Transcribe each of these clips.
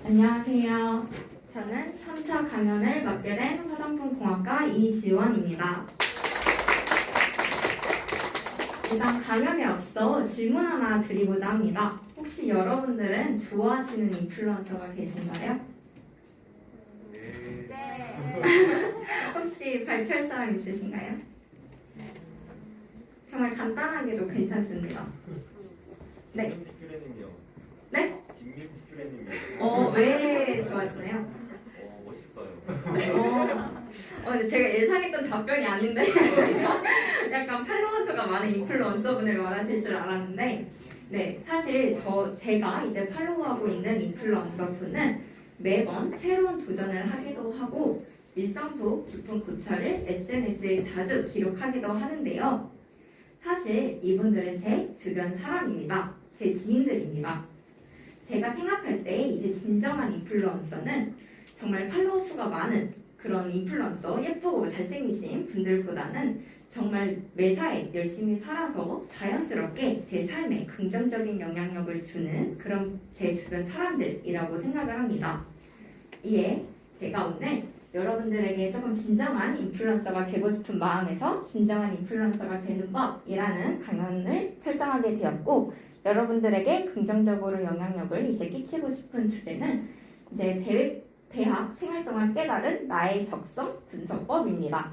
안녕하세요. 저는 3차 강연을 맡게 된 화장품공학과 이지원입니다. 일단 강연에 앞서 질문 하나 드리고자 합니다. 혹시 여러분들은 좋아하시는 인플루언서가 계신가요? 네. 혹시 발표할 사람 있으신가요? 정말 간단하게도 괜찮습니다. 네. 김민지 큐레님이요. 네? 김민지 큐레님이요. 왜 좋아하시나요? 멋있어요. 근데 제가 예상했던 답변이 아닌데 약간 팔로워수가 많은 인플루언서분을 말하실 줄 알았는데 네, 사실 제가 이제 팔로우하고 있는 인플루언서분은 매번 새로운 도전을 하기도 하고 일상 속 깊은 고찰을 SNS에 자주 기록하기도 하는데요. 사실 이분들은 제 주변 사람입니다. 제 지인들입니다. 제가 생각할 때 이제 진정한 인플루언서는 정말 팔로워 수가 많은 그런 인플루언서, 예쁘고 잘생기신 분들보다는 정말 매사에 열심히 살아서 자연스럽게 제 삶에 긍정적인 영향력을 주는 그런 제 주변 사람들이라고 생각을 합니다. 이에 제가 오늘 여러분들에게 조금 진정한 인플루언서가 되고 싶은 마음에서 진정한 인플루언서가 되는 법이라는 강연을 설정하게 되었고, 여러분들에게 긍정적으로 영향력을 이제 끼치고 싶은 주제는 이제 대학 생활 동안 깨달은 나의 적성 분석법입니다.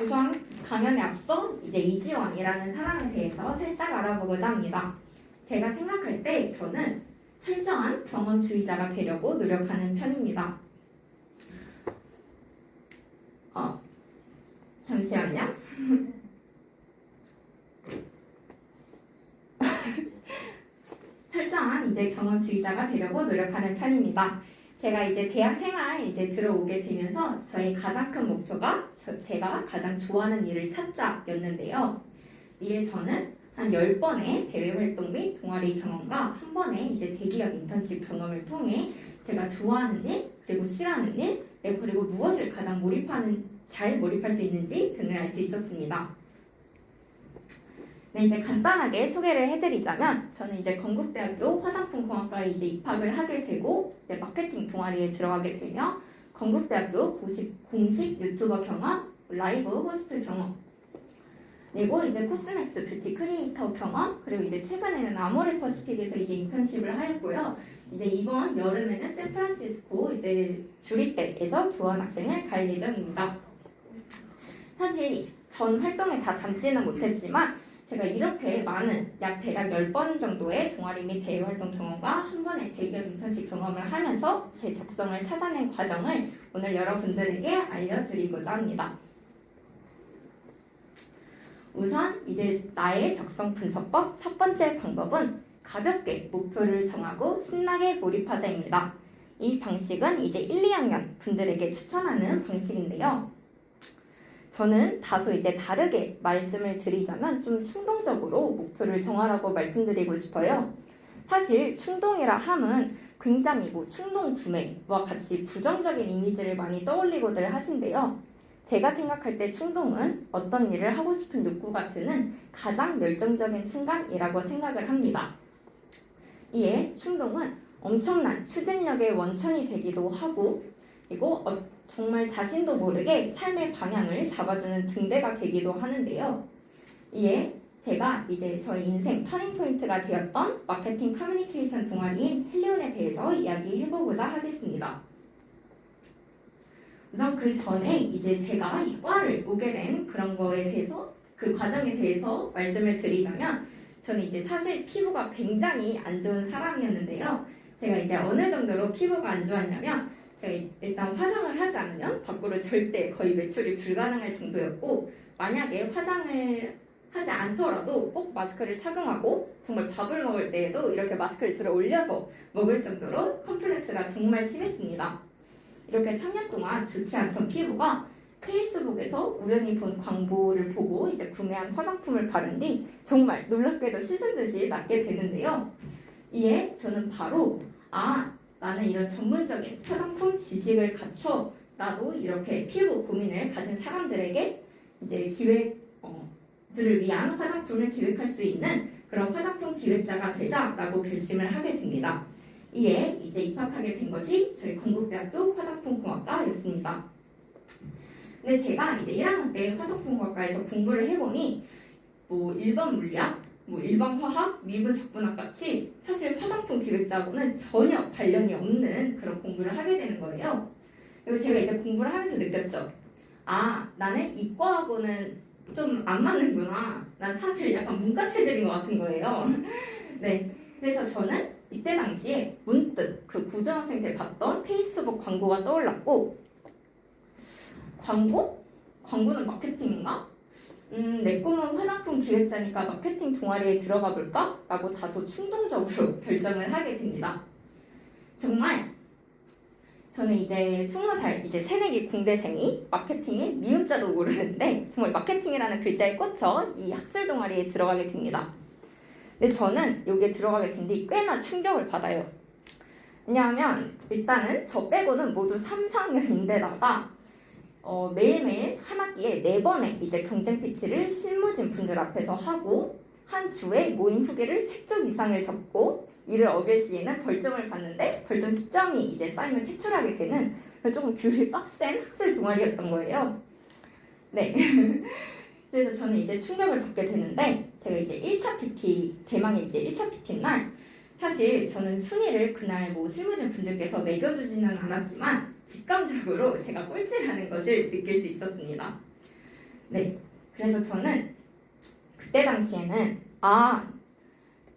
우선 강연에 앞서 이제 이지원이라는 사람에 대해서 살짝 알아보고자 합니다. 제가 생각할 때 저는 철저한 경험주의자가 되려고 노력하는 편입니다. 잠시만요. 철저한 이제 경험주의자가 되려고 노력하는 편입니다. 제가 이제 대학 생활 이제 들어오게 되면서 저의 가장 큰 목표가 제가 가장 좋아하는 일을 찾자였는데요. 이에 저는 한 10번의 대외 활동 및 동아리 경험과 한 번의 이제 대기업 인턴십 경험을 통해 제가 좋아하는 일, 그리고 싫어하는 일, 그리고 무엇을 가장 잘 몰입할 수 있는지 등을 알 수 있었습니다. 네, 이제 간단하게 소개를 해드리자면 저는 이제 건국대학교 화장품공학과에 이제 입학을 하게 되고 이제 마케팅 동아리에 들어가게 되며 건국대학교 공식 유튜버 경험, 라이브 호스트 경험, 그리고 이제 코스맥스 뷰티 크리에이터 경험, 그리고 이제 최근에는 아모레퍼시픽에서 이제 인턴십을 하였고요. 이제 이번 여름에는 샌프란시스코 이제 주립대에서 교환학생을 갈 예정입니다. 사실 전 활동에 다 담지는 못했지만 제가 이렇게 많은 대략 10번 정도의 동아리 및 대외 활동 경험과 한 번의 대기업 인턴십 경험을 하면서 제 적성을 찾아낸 과정을 오늘 여러분들에게 알려드리고자 합니다. 우선 이제 나의 적성 분석법 첫 번째 방법은 가볍게 목표를 정하고 신나게 몰입하자입니다. 이 방식은 이제 1, 2학년 분들에게 추천하는 방식인데요. 저는 다소 이제 다르게 말씀을 드리자면 좀 충동적으로 목표를 정하라고 말씀드리고 싶어요. 사실 충동이라 함은 굉장히 충동 구매와 같이 부정적인 이미지를 많이 떠올리고들 하신데요. 제가 생각할 때 충동은 어떤 일을 하고 싶은 욕구가 드는 가장 열정적인 순간이라고 생각을 합니다. 이에 충동은 엄청난 추진력의 원천이 되기도 하고, 그리고 정말 자신도 모르게 삶의 방향을 잡아주는 등대가 되기도 하는데요. 이에 제가 이제 저희 인생 터닝포인트가 되었던 마케팅 커뮤니케이션 동아리인 헬리온에 대해서 이야기해보고자 하겠습니다. 우선 그 전에 이제 제가 이 과를 오게 된 그런 거에 대해서 그 과정에 대해서 말씀을 드리자면 저는 이제 사실 피부가 굉장히 안 좋은 사람이었는데요. 제가 이제 어느 정도로 피부가 안 좋았냐면 제가 일단 화장을 하지 않으면 밖으로 절대 거의 외출이 불가능할 정도였고, 만약에 화장을 하지 않더라도 꼭 마스크를 착용하고 정말 밥을 먹을 때에도 이렇게 마스크를 들어 올려서 먹을 정도로 컴플렉스가 정말 심했습니다. 이렇게 3년 동안 좋지 않던 피부가 페이스북에서 우연히 본 광고를 보고 이제 구매한 화장품을 바른 뒤 정말 놀랍게도 씻은 듯이 낫게 되는데요. 이에 저는 바로 나는 이런 전문적인 화장품 지식을 갖춰 나도 이렇게 피부 고민을 가진 사람들에게 이제 들을 위한 화장품을 기획할 수 있는 그런 화장품 기획자가 되자라고 결심을 하게 됩니다. 이에 이제 입학하게 된 것이 저희 건국대학교 화장품공학과였습니다. 근데 제가 이제 1학년 때 화장품공학과에서 공부를 해보니 뭐 일반 물리학, 뭐 일반 화학, 미분 적분학 같이 사실 화장품 기획자하고는 전혀 관련이 없는 그런 공부를 하게 되는 거예요. 그리고 제가 이제 공부를 하면서 느꼈죠. 아, 나는 이과하고는 좀 안 맞는구나. 난 사실 약간 문과 체질인 것 같은 거예요. 네, 그래서 저는 이때 당시에 문득 그 고등학생 때 봤던 페이스북 광고가 떠올랐고, 광고는 마케팅인가? 내 꿈은 화장품 기획자니까 마케팅 동아리에 들어가 볼까? 라고 다소 충동적으로 결정을 하게 됩니다. 정말 저는 이제 20살, 이제 새내기 공대생이 마케팅의 미음자도 모르는데 정말 마케팅이라는 글자에 꽂혀 이 학술 동아리에 들어가게 됩니다. 근데 저는 여기에 들어가게 된 뒤 꽤나 충격을 받아요. 왜냐하면 일단은 저 빼고는 모두 3, 4학년인데다가 매일매일 한 학기에 4번의 이제 경쟁 PT를 실무진 분들 앞에서 하고 한 주에 모임 후기를 3쪽 이상을 적고 이를 어길 시에는 벌점을 받는데 벌점 10점이 이제 쌓이면 퇴출하게 되는 조금 규율이 빡센 학술 동아리였던 거예요. 네. 그래서 저는 이제 충격을 받게 되는데 제가 이제 1차 PT, 대망의 이제 1차 PT 날 사실 저는 순위를 그날 뭐 실무진 분들께서 매겨주지는 않았지만 직감적으로 제가 꼴찌라는 것을 느낄 수 있었습니다. 네, 그래서 저는 그때 당시에는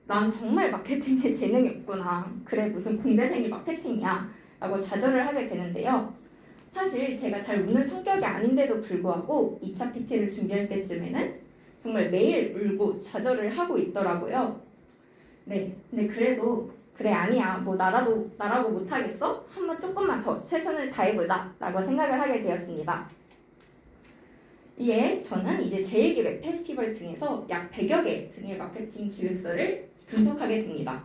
난 정말 마케팅에 재능이 없구나. 그래 무슨 공대생이 마케팅이야 라고 좌절을 하게 되는데요. 사실 제가 잘 웃는 성격이 아닌데도 불구하고 2차 PT를 준비할 때쯤에는 정말 매일 울고 좌절을 하고 있더라고요. 네, 근데 그래도 그래 아니야 뭐 나라고 못하겠어? 한번 조금만 더 최선을 다해보자 라고 생각을 하게 되었습니다. 이에 저는 이제 제일기획 페스티벌 등에서 약 100여 개 등의 마케팅 기획서를 분석하게 됩니다.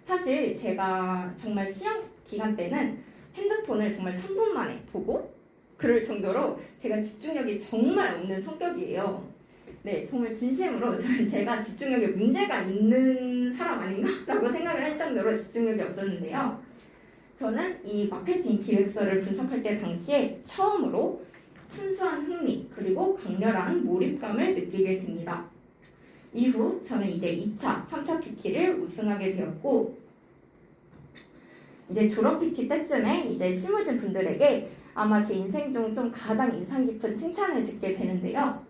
사실 제가 정말 시험 기간 때는 핸드폰을 정말 3분 만에 보고 그럴 정도로 제가 집중력이 정말 없는 성격이에요. 네, 정말 진심으로 제가 집중력에 문제가 있는 사람 아닌가? 라고 생각을 할 정도로 집중력이 없었는데요. 저는 이 마케팅 기획서를 분석할 때 당시에 처음으로 순수한 흥미 그리고 강렬한 몰입감을 느끼게 됩니다. 이후 저는 이제 2차, 3차 PT를 우승하게 되었고 이제 졸업 PT 때쯤에 이제 실무진 분들에게 아마 제 인생 중 좀 가장 인상 깊은 칭찬을 듣게 되는데요.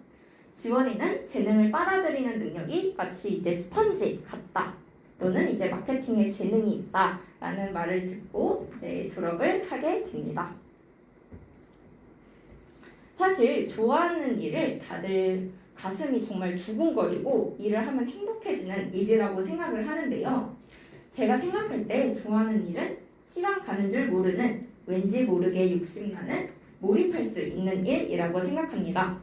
지원이는 재능을 빨아들이는 능력이 마치 이제 스펀지 같다. 너는 이제 마케팅에 재능이 있다. 라는 말을 듣고 이제 졸업을 하게 됩니다. 사실 좋아하는 일을 다들 가슴이 정말 두근거리고 일을 하면 행복해지는 일이라고 생각을 하는데요. 제가 생각할 때 좋아하는 일은 시간 가는 줄 모르는 왠지 모르게 욕심나는 몰입할 수 있는 일이라고 생각합니다.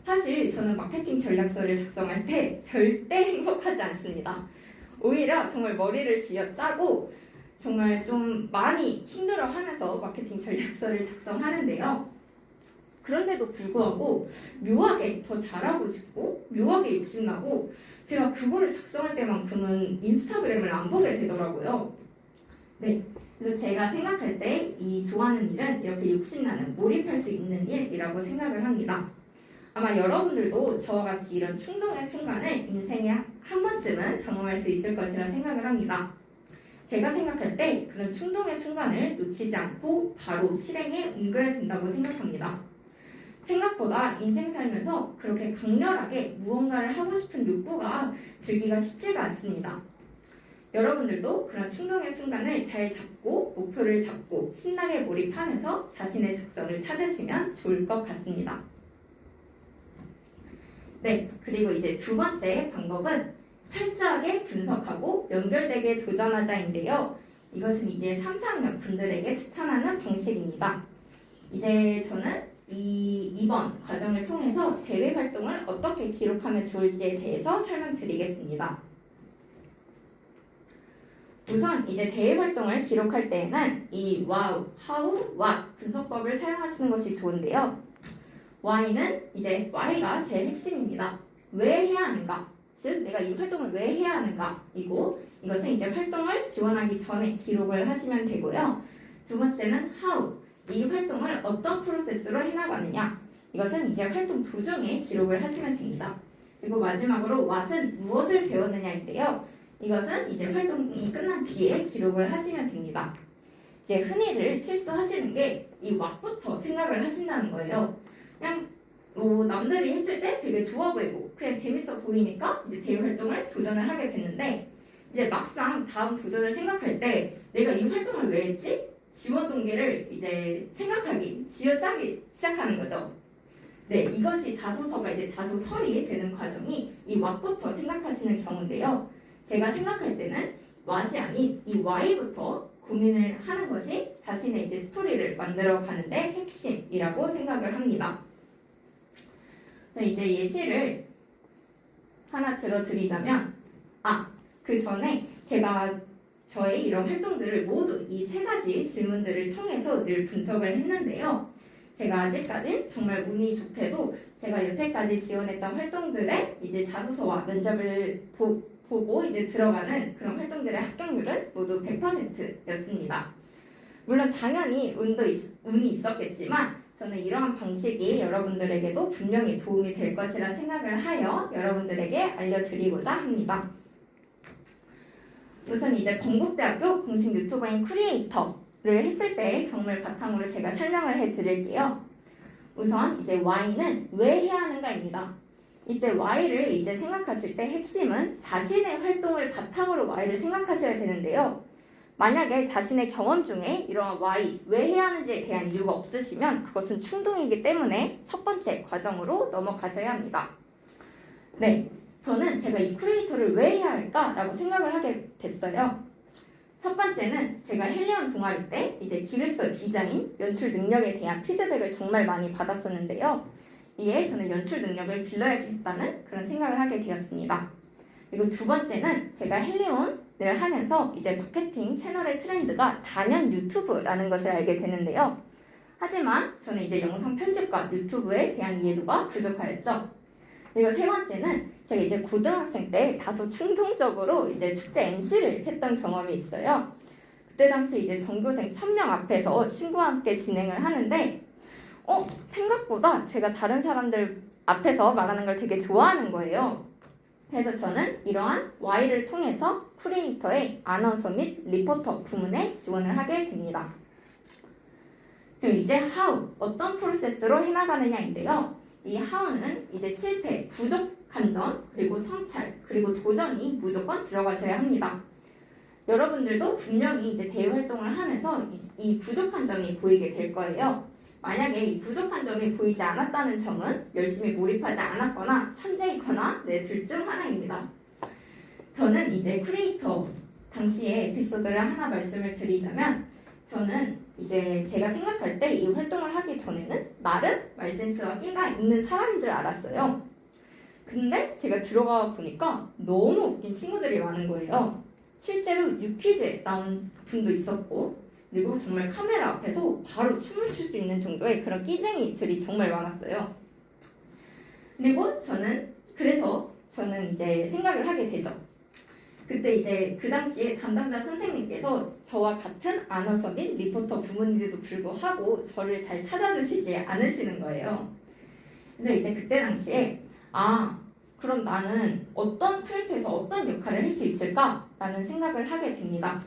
사실 저는 마케팅 전략서를 작성할 때 절대 행복하지 않습니다. 오히려 정말 머리를 쥐어짜고 정말 좀 많이 힘들어하면서 마케팅 전략서를 작성하는데요. 그런데도 불구하고 묘하게 더 잘하고 싶고 묘하게 욕심나고 제가 그거를 작성할 때만큼은 인스타그램을 안 보게 되더라고요. 네, 그래서 제가 생각할 때 이 좋아하는 일은 이렇게 욕심나는 몰입할 수 있는 일이라고 생각을 합니다. 아마 여러분들도 저와 같이 이런 충동의 순간을 인생에 한 번쯤은 경험할 수 있을 것이라 생각을 합니다. 제가 생각할 때 그런 충동의 순간을 놓치지 않고 바로 실행에 옮겨야 된다고 생각합니다. 생각보다 인생 살면서 그렇게 강렬하게 무언가를 하고 싶은 욕구가 들기가 쉽지가 않습니다. 여러분들도 그런 충동의 순간을 잘 잡고 목표를 잡고 신나게 몰입하면서 자신의 적성을 찾으시면 좋을 것 같습니다. 네, 그리고 이제 두 번째 방법은 철저하게 분석하고 연결되게 도전하자인데요. 이것은 이제 3, 4학년 분들에게 추천하는 방식입니다. 이제 저는 이번 과정을 통해서 대외 활동을 어떻게 기록하면 좋을지에 대해서 설명드리겠습니다. 우선 이제 대외 활동을 기록할 때에는 이 wow, how, what 분석법을 사용하시는 것이 좋은데요. Y는 이제 Y가 제일 핵심입니다. 왜 해야 하는가? 즉 내가 이 활동을 왜 해야 하는가 이고 이것은 이제 활동을 지원하기 전에 기록을 하시면 되고요. 두 번째는 how 이 활동을 어떤 프로세스로 해나가느냐 이것은 이제 활동 도중에 기록을 하시면 됩니다. 그리고 마지막으로 what은 무엇을 배웠느냐인데요. 이것은 이제 활동이 끝난 뒤에 기록을 하시면 됩니다. 이제 흔히들 실수하시는 게 이 what부터 생각을 하신다는 거예요. 그냥 뭐 남들이 했을 때 되게 좋아 보이고 그냥 재밌어 보이니까 이제 대외 활동을 도전을 하게 됐는데 이제 막상 다음 도전을 생각할 때 내가 이 활동을 왜 했지? 지원 동기를 이제 생각하기, 지어짜기 시작하는 거죠. 네, 이것이 자소서가 이제 자소설이 되는 과정이 이 what부터 생각하시는 경우인데요. 제가 생각할 때는 what이 아닌 이 why부터 고민을 하는 것이 자신의 이제 스토리를 만들어 가는데 핵심이라고 생각을 합니다. 이제 예시를 하나 들어드리자면 그 전에 제가 저의 이런 활동들을 모두 이 세 가지 질문들을 통해서 늘 분석을 했는데요. 제가 아직까지 정말 운이 좋게도 제가 여태까지 지원했던 활동들의 이제 자소서와 면접을 보고 이제 들어가는 그런 활동들의 합격률은 모두 100%였습니다. 물론 당연히 운이 있었겠지만 저는 이러한 방식이 여러분들에게도 분명히 도움이 될 것이라 생각을 하여 여러분들에게 알려드리고자 합니다. 우선 이제 건국대학교 공식 유튜버인 크리에이터를 했을 때의 경험을 바탕으로 제가 설명을 해드릴게요. 우선 이제 why는 왜 해야 하는가입니다. 이때 why를 이제 생각하실 때 핵심은 자신의 활동을 바탕으로 why를 생각하셔야 되는데요. 만약에 자신의 경험 중에 이러한 why, 왜 해야 하는지에 대한 이유가 없으시면 그것은 충동이기 때문에 첫 번째 과정으로 넘어가셔야 합니다. 네, 저는 제가 이 크리에이터를 왜 해야 할까라고 생각을 하게 됐어요. 첫 번째는 제가 헬리온 동아리 때 이제 기획서 디자인, 연출 능력에 대한 피드백을 정말 많이 받았었는데요. 이에 저는 연출 능력을 길러야겠다는 그런 생각을 하게 되었습니다. 그리고 두 번째는 제가 헬리온을 하면서 이제 마케팅 채널의 트렌드가 단연 유튜브라는 것을 알게 되는데요. 하지만 저는 이제 영상 편집과 유튜브에 대한 이해도가 부족하였죠. 그리고 세 번째는 제가 이제 고등학생 때 다소 충동적으로 이제 축제 MC를 했던 경험이 있어요. 그때 당시 이제 전교생 1000명 앞에서 친구와 함께 진행을 하는데 생각보다 제가 다른 사람들 앞에서 말하는 걸 되게 좋아하는 거예요. 그래서 저는 이러한 Y를 통해서 크리에이터의 아나운서 및 리포터 부문에 지원을 하게 됩니다. 그리고 이제 How, 어떤 프로세스로 해나가느냐인데요. 이 How는 이제 실패, 부족한 점, 그리고 성찰, 그리고 도전이 무조건 들어가셔야 합니다. 여러분들도 분명히 이제 대외 활동을 하면서 이 부족한 점이 보이게 될 거예요. 만약에 이 부족한 점이 보이지 않았다는 점은 열심히 몰입하지 않았거나 천재이거나 둘 중 하나입니다. 저는 이제 크리에이터 당시의 에피소드를 하나 말씀을 드리자면 저는 이제 제가 생각할 때 이 활동을 하기 전에는 나름 말센스와 끼가 있는 사람인 줄 알았어요. 근데 제가 들어가 보니까 너무 웃긴 친구들이 많은 거예요. 실제로 유퀴즈에 나온 분도 있었고 그리고 정말 카메라 앞에서 바로 춤을 출 수 있는 정도의 그런 끼쟁이들이 정말 많았어요. 그리고 그래서 저는 이제 생각을 하게 되죠. 그때 이제 그 당시에 담당자 선생님께서 저와 같은 아나운서 및 리포터 부문인데도 불구하고 저를 잘 찾아주시지 않으시는 거예요. 그래서 이제 그때 당시에 그럼 나는 어떤 프로젝트에서 어떤 역할을 할 수 있을까라는 생각을 하게 됩니다.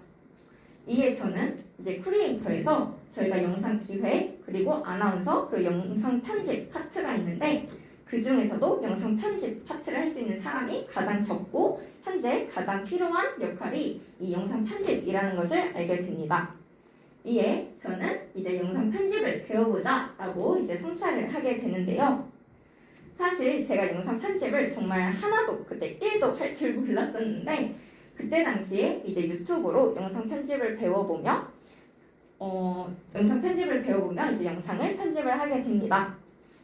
이에 저는 이제 크리에이터에서 저희가 영상 기획, 그리고 아나운서, 그리고 영상 편집 파트가 있는데 그 중에서도 영상 편집 파트를 할 수 있는 사람이 가장 적고 현재 가장 필요한 역할이 이 영상 편집이라는 것을 알게 됩니다. 이에 저는 이제 영상 편집을 배워보자 라고 이제 성찰을 하게 되는데요. 사실 제가 영상 편집을 정말 하나도 그때 1도 할 줄 몰랐었는데 그때 당시에 이제 유튜브로 영상 편집을 배워보며 이제 영상을 편집을 하게 됩니다.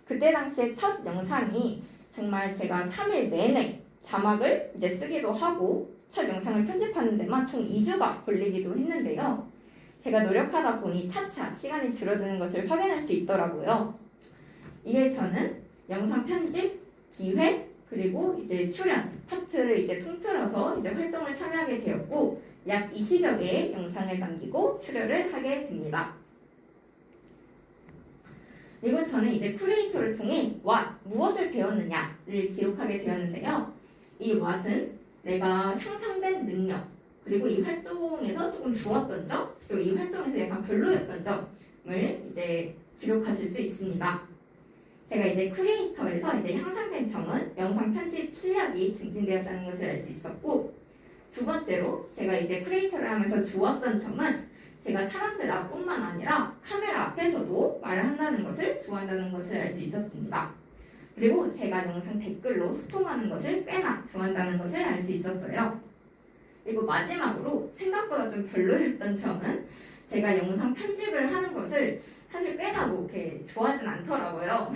그때 당시에 첫 영상이 정말 제가 3일 내내 자막을 이제 쓰기도 하고 첫 영상을 편집하는 데만 총 2주가 걸리기도 했는데요. 제가 노력하다 보니 차차 시간이 줄어드는 것을 확인할 수 있더라고요. 이에 저는 영상 편집, 기획, 그리고 이제 출연 파트를 이제 통틀어서 이제 활동을 참여하게 되었고 약 20여 개의 영상을 남기고 수료를 하게 됩니다. 그리고 저는 이제 큐레이터를 통해 무엇을 배웠느냐를 기록하게 되었는데요. 이 왓은 내가 향상된 능력, 그리고 이 활동에서 조금 좋았던 점, 그리고 이 활동에서 약간 별로였던 점을 이제 기록하실 수 있습니다. 제가 이제 큐레이터에서 이제 향상된 점은 영상 편집 실력이 증진되었다는 것을 알 수 있었고, 두 번째로 제가 이제 큐레이터를 하면서 좋았던 점은 제가 사람들 앞뿐만 아니라 카메라 앞에서도 말을 한다는 것을 좋아한다는 것을 알 수 있었습니다. 그리고 제가 영상 댓글로 소통하는 것을 꽤나 좋아한다는 것을 알 수 있었어요. 그리고 마지막으로 생각보다 좀 별로였던 점은 제가 영상 편집을 하는 것을 사실 꽤나 뭐 이렇게 좋아하진 않더라고요.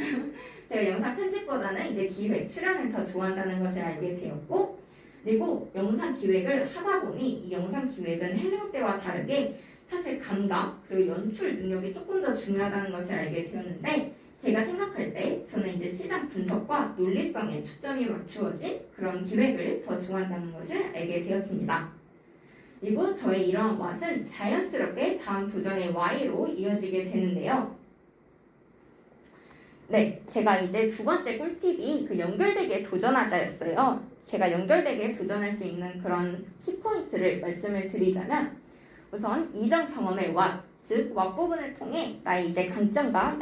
제가 영상 편집보다는 이제 기획, 출연을 더 좋아한다는 것을 알게 되었고, 그리고 영상 기획을 하다 보니 이 영상 기획은 헬리우 때와 다르게 사실 감각 그리고 연출 능력이 조금 더 중요하다는 것을 알게 되었는데, 제가 생각할 때 저는 이제 시장 분석과 논리성에 초점이 맞추어진 그런 기획을 더 좋아한다는 것을 알게 되었습니다. 그리고 저의 이러한 왓은 자연스럽게 다음 도전의 Y로 이어지게 되는데요. 네, 제가 이제 두 번째 꿀팁이 그 연결되기에 도전하자였어요. 제가 연결되기에 도전할 수 있는 그런 키포인트를 말씀을 드리자면, 우선 이전 경험의 왓, 즉 왓 부분을 통해 나의 이제 강점과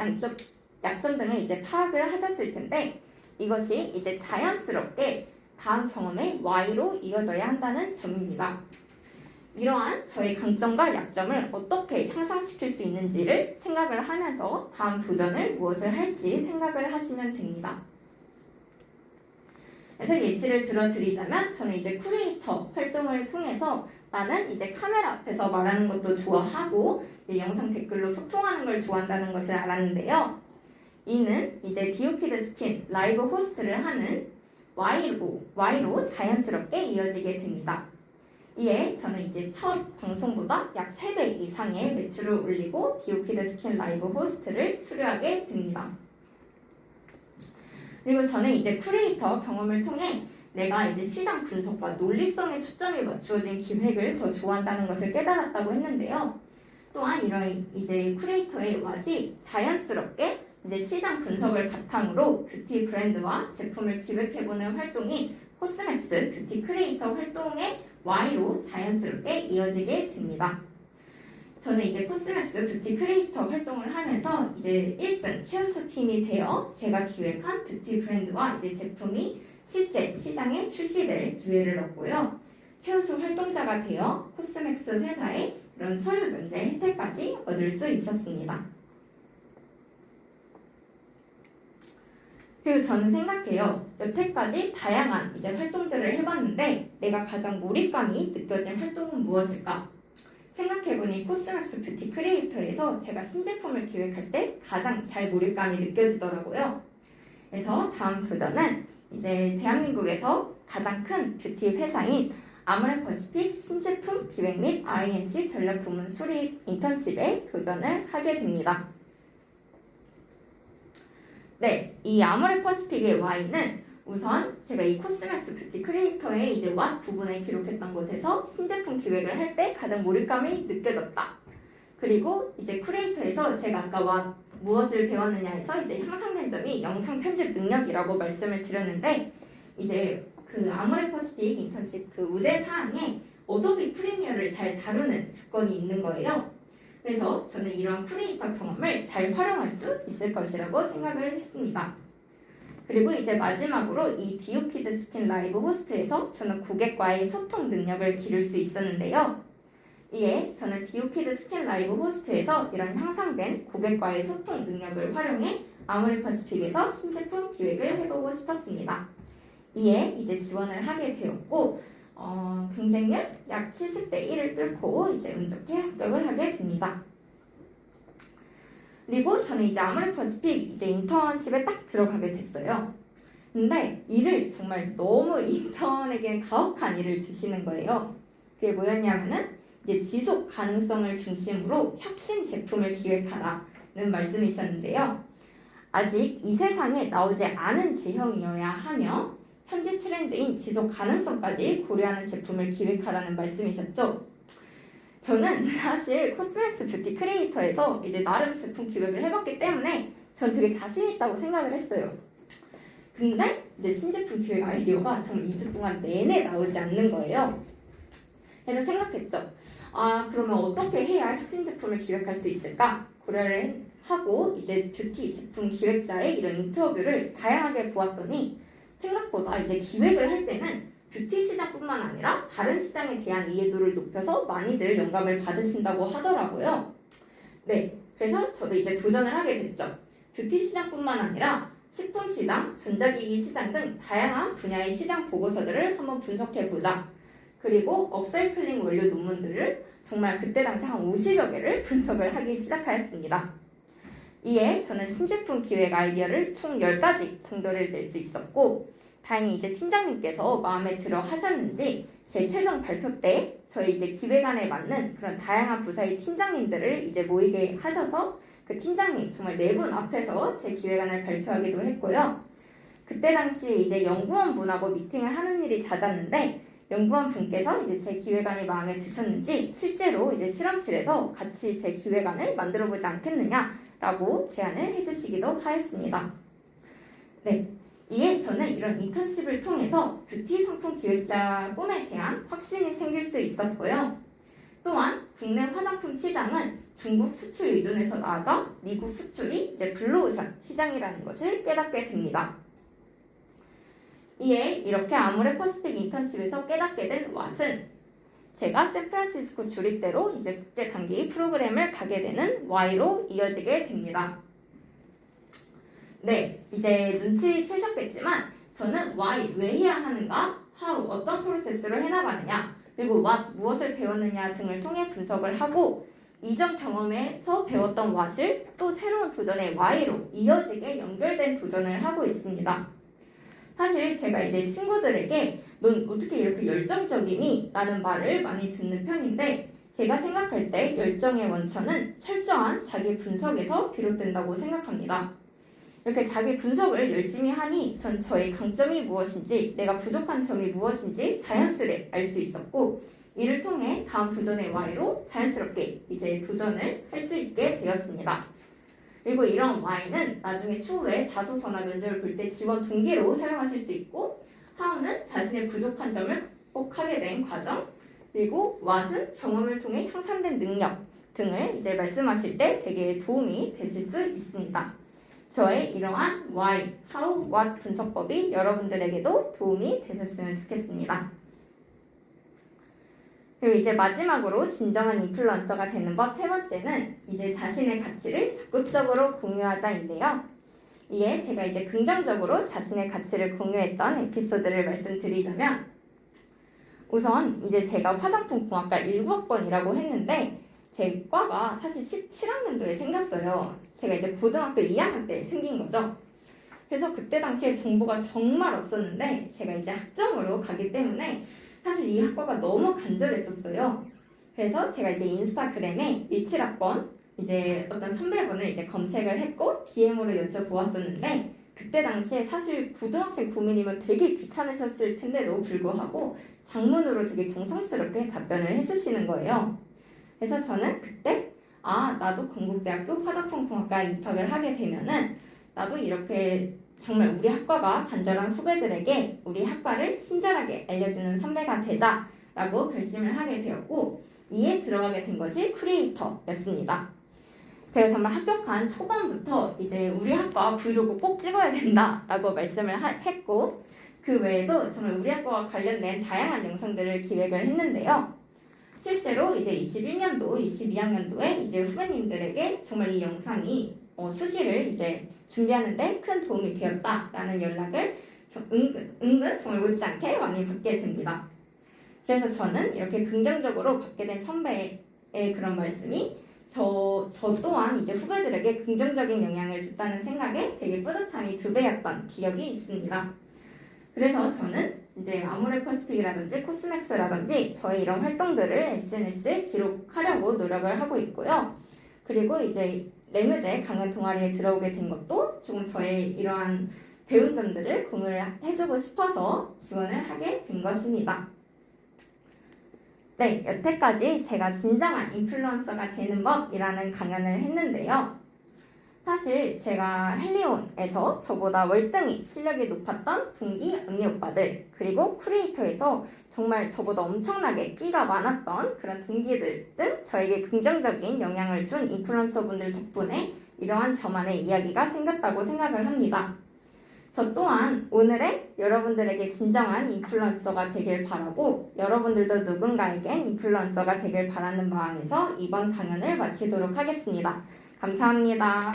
약점 등을 이제 파악을 하셨을 텐데, 이것이 이제 자연스럽게 다음 경험의 Y로 이어져야 한다는 점입니다. 이러한 저의 강점과 약점을 어떻게 향상시킬 수 있는지를 생각을 하면서 다음 도전을 무엇을 할지 생각을 하시면 됩니다. 그래서 예시를 들어드리자면, 저는 이제 큐레이터 활동을 통해서 나는 이제 카메라 앞에서 말하는 것도 좋아하고 영상 댓글로 소통하는 걸 좋아한다는 것을 알았는데요. 이는 이제 디오키드 스킨 라이브 호스트를 하는 Y로 자연스럽게 이어지게 됩니다. 이에 저는 이제 첫 방송보다 약 3배 이상의 매출을 올리고 디오키드 스킨 라이브 호스트를 수료하게 됩니다. 그리고 저는 이제 큐레이터 경험을 통해 내가 이제 시장 분석과 논리성에 초점이 맞추어진 기획을 더 좋아한다는 것을 깨달았다고 했는데요. 또한 이런 이제 큐레이터의 왓이 자연스럽게 이제 시장 분석을 바탕으로 뷰티 브랜드와 제품을 기획해보는 활동인 코스맥스 뷰티 크리에이터 활동의 Y로 자연스럽게 이어지게 됩니다. 저는 이제 코스맥스 뷰티 크리에이터 활동을 하면서 이제 1등 최우수 팀이 되어 제가 기획한 뷰티 브랜드와 이제 제품이 실제 시장에 출시될 기회를 얻고요. 최우수 활동자가 되어 코스맥스 회사의 이런 서류 면제 혜택까지 얻을 수 있었습니다. 그리고 저는 생각해요. 여태까지 다양한 이제 활동들을 해봤는데 내가 가장 몰입감이 느껴진 활동은 무엇일까? 생각해보니 코스맥스 뷰티 크리에이터에서 제가 신제품을 기획할 때 가장 잘 몰입감이 느껴지더라고요. 그래서 다음 도전은 이제 대한민국에서 가장 큰 뷰티 회사인 아모레퍼시픽 신제품 기획 및 IMC 전략 부문 수립 인턴십에 도전을 하게 됩니다. 네, 이 아모레퍼시픽의 Y는 우선 제가 이 코스맥스 뷰티 크리에이터의 이제 왓 부분을 기록했던 곳에서 신제품 기획을 할 때 가장 몰입감이 느껴졌다. 그리고 이제 크리에이터에서 제가 아까 왓 무엇을 배웠느냐에서 이제 향상된 점이 영상 편집 능력이라고 말씀을 드렸는데, 이제 그 아모레퍼시픽 인턴십 그 우대 사항에 어도비 프리미어를 잘 다루는 조건이 있는 거예요. 그래서 저는 이러한 크리에이터 경험을 잘 활용할 수 있을 것이라고 생각을 했습니다. 그리고 이제 마지막으로 이 디오키드 스킨 라이브 호스트에서 저는 고객과의 소통 능력을 기를 수 있었는데요. 이에 저는 디오키드 스킨 라이브 호스트에서 이런 향상된 고객과의 소통 능력을 활용해 아모레퍼시픽에서 신제품 기획을 해보고 싶었습니다. 이에 이제 지원을 하게 되었고 경쟁률 약 70대 1을 뚫고 이제 운 좋게 합격을 하게 됩니다. 그리고 저는 이제 아모레퍼시픽 이제 인턴십에 딱 들어가게 됐어요. 근데 일을 정말 너무 인턴에게 가혹한 일을 주시는 거예요. 그게 뭐였냐면은 이제 지속 가능성을 중심으로 혁신 제품을 기획하라는 말씀이셨는데요. 아직 이 세상에 나오지 않은 제형이어야 하며 현재 트렌드인 지속 가능성까지 고려하는 제품을 기획하라는 말씀이셨죠? 저는 사실 코스맥스 뷰티 크리에이터에서 이제 나름 제품 기획을 해봤기 때문에 전 되게 자신 있다고 생각을 했어요. 근데 이제 신제품 기획 아이디어가 정말 2주 동안 내내 나오지 않는 거예요. 그래서 생각했죠. 아, 그러면 어떻게 해야 혁신 제품을 기획할 수 있을까? 고려를 하고 이제 뷰티 제품 기획자의 이런 인터뷰를 다양하게 보았더니 생각보다 이제 기획을 할 때는 뷰티 시장뿐만 아니라 다른 시장에 대한 이해도를 높여서 많이들 영감을 받으신다고 하더라고요. 네, 그래서 저도 이제 도전을 하게 됐죠. 뷰티 시장뿐만 아니라 식품 시장, 전자기기 시장 등 다양한 분야의 시장 보고서들을 한번 분석해보자. 그리고 업사이클링 원료 논문들을 정말 그때 당시 한 50여 개를 분석을 하기 시작하였습니다. 이에 저는 신제품 기획 아이디어를 총 10가지 정도를 낼 수 있었고 다행히 이제 팀장님께서 마음에 들어 하셨는지 제 최종 발표 때 저희 이제 기획안에 맞는 그런 다양한 부서의 팀장님들을 이제 모이게 하셔서 그 팀장님 정말 4분 앞에서 제 기획안을 발표하기도 했고요. 그때 당시에 이제 연구원 분하고 미팅을 하는 일이 잦았는데 연구원 분께서 이제 제 기획안이 마음에 드셨는지 실제로 이제 실험실에서 같이 제 기획안을 만들어보지 않겠느냐라고 제안을 해주시기도 하였습니다. 네. 이에 저는 이런 인턴십을 통해서 뷰티 상품 기획자 꿈에 대한 확신이 생길 수 있었고요. 또한 국내 화장품 시장은 중국 수출 의존에서 나아가 미국 수출이 이제 블루오션 시장이라는 것을 깨닫게 됩니다. 이에 이렇게 아모레퍼시픽 인턴십에서 깨닫게 된 왓은 제가 샌프란시스코 주립대로 이제 국제 단기 프로그램을 가게 되는 Y로 이어지게 됩니다. 네, 이제 눈치채셨겠지만 저는 why, 왜 해야 하는가, how, 어떤 프로세스로 해나가느냐, 그리고 what, 무엇을 배웠느냐 등을 통해 분석을 하고 이전 경험에서 배웠던 what을 또 새로운 도전의 why로 이어지게 연결된 도전을 하고 있습니다. 사실 제가 이제 친구들에게 넌 어떻게 이렇게 열정적이니? 라는 말을 많이 듣는 편인데 제가 생각할 때 열정의 원천은 철저한 자기 분석에서 비롯된다고 생각합니다. 이렇게 자기 분석을 열심히 하니 전 저의 강점이 무엇인지 내가 부족한 점이 무엇인지 자연스레 알 수 있었고 이를 통해 다음 도전의 Y로 자연스럽게 이제 도전을 할 수 있게 되었습니다. 그리고 이런 Y는 나중에 추후에 자소서나 면접을 볼 때 지원 동기로 사용하실 수 있고 How는 자신의 부족한 점을 극복하게 된 과정 그리고 What은 경험을 통해 향상된 능력 등을 이제 말씀하실 때 되게 도움이 되실 수 있습니다. 저의 이러한 why, how, what 분석법이 여러분들에게도 도움이 되셨으면 좋겠습니다. 그리고 이제 마지막으로 진정한 인플루언서가 되는 법 세 번째는 이제 자신의 가치를 적극적으로 공유하자인데요. 이에 제가 이제 긍정적으로 자신의 가치를 공유했던 에피소드를 말씀드리자면 우선 이제 제가 화장품 공학과 19학번이라고 했는데 제 과가 사실 17학년도에 생겼어요. 제가 이제 고등학교 2학년 때 생긴 거죠. 그래서 그때 당시에 정보가 정말 없었는데 제가 이제 학점으로 가기 때문에 사실 이 학과가 너무 간절했었어요. 그래서 제가 이제 인스타그램에 17학번 이제 어떤 선배분을 이제 검색을 했고 DM으로 여쭤보았었는데 그때 당시에 사실 고등학생 고민이면 되게 귀찮으셨을 텐데도 불구하고 장문으로 되게 정성스럽게 답변을 해주시는 거예요. 그래서 저는 그때 나도 건국대학교 화장품공학과에 입학을 하게 되면은 나도 이렇게 정말 우리 학과가 간절한 후배들에게 우리 학과를 친절하게 알려주는 선배가 되자라고 결심을 하게 되었고 이에 들어가게 된 것이 크리에이터였습니다. 제가 정말 합격한 초반부터 이제 우리 학과 브이로그 꼭 찍어야 된다라고 말씀을 했고 그 외에도 정말 우리 학과와 관련된 다양한 영상들을 기획을 했는데요. 실제로 이제 21년도, 22학년도에 이제 후배님들에게 정말 이 영상이 수시를 이제 준비하는데 큰 도움이 되었다라는 연락을 은근 정말 못지않게 많이 받게 됩니다. 그래서 저는 이렇게 긍정적으로 받게 된 선배의 그런 말씀이 저 또한 이제 후배들에게 긍정적인 영향을 줬다는 생각에 되게 뿌듯함이 2배였던 기억이 있습니다. 그래서 저는 이제 아모레퍼시픽이라든지 코스맥스라든지 저의 이런 활동들을 SNS에 기록하려고 노력을 하고 있고요. 그리고 이제 레뮤제 강연 동아리에 들어오게 된 것도 조금 저의 이러한 배운 점들을 공유를 해주고 싶어서 지원을 하게 된 것입니다. 네, 여태까지 제가 진정한 인플루언서가 되는 법이라는 강연을 했는데요. 사실 제가 헬리온에서 저보다 월등히 실력이 높았던 동기 언니 오빠들, 그리고 크리에이터에서 정말 저보다 엄청나게 끼가 많았던 그런 동기들 등 저에게 긍정적인 영향을 준 인플루언서 분들 덕분에 이러한 저만의 이야기가 생겼다고 생각을 합니다. 저 또한 오늘의 여러분들에게 진정한 인플루언서가 되길 바라고 여러분들도 누군가에겐 인플루언서가 되길 바라는 마음에서 이번 강연을 마치도록 하겠습니다. 감사합니다.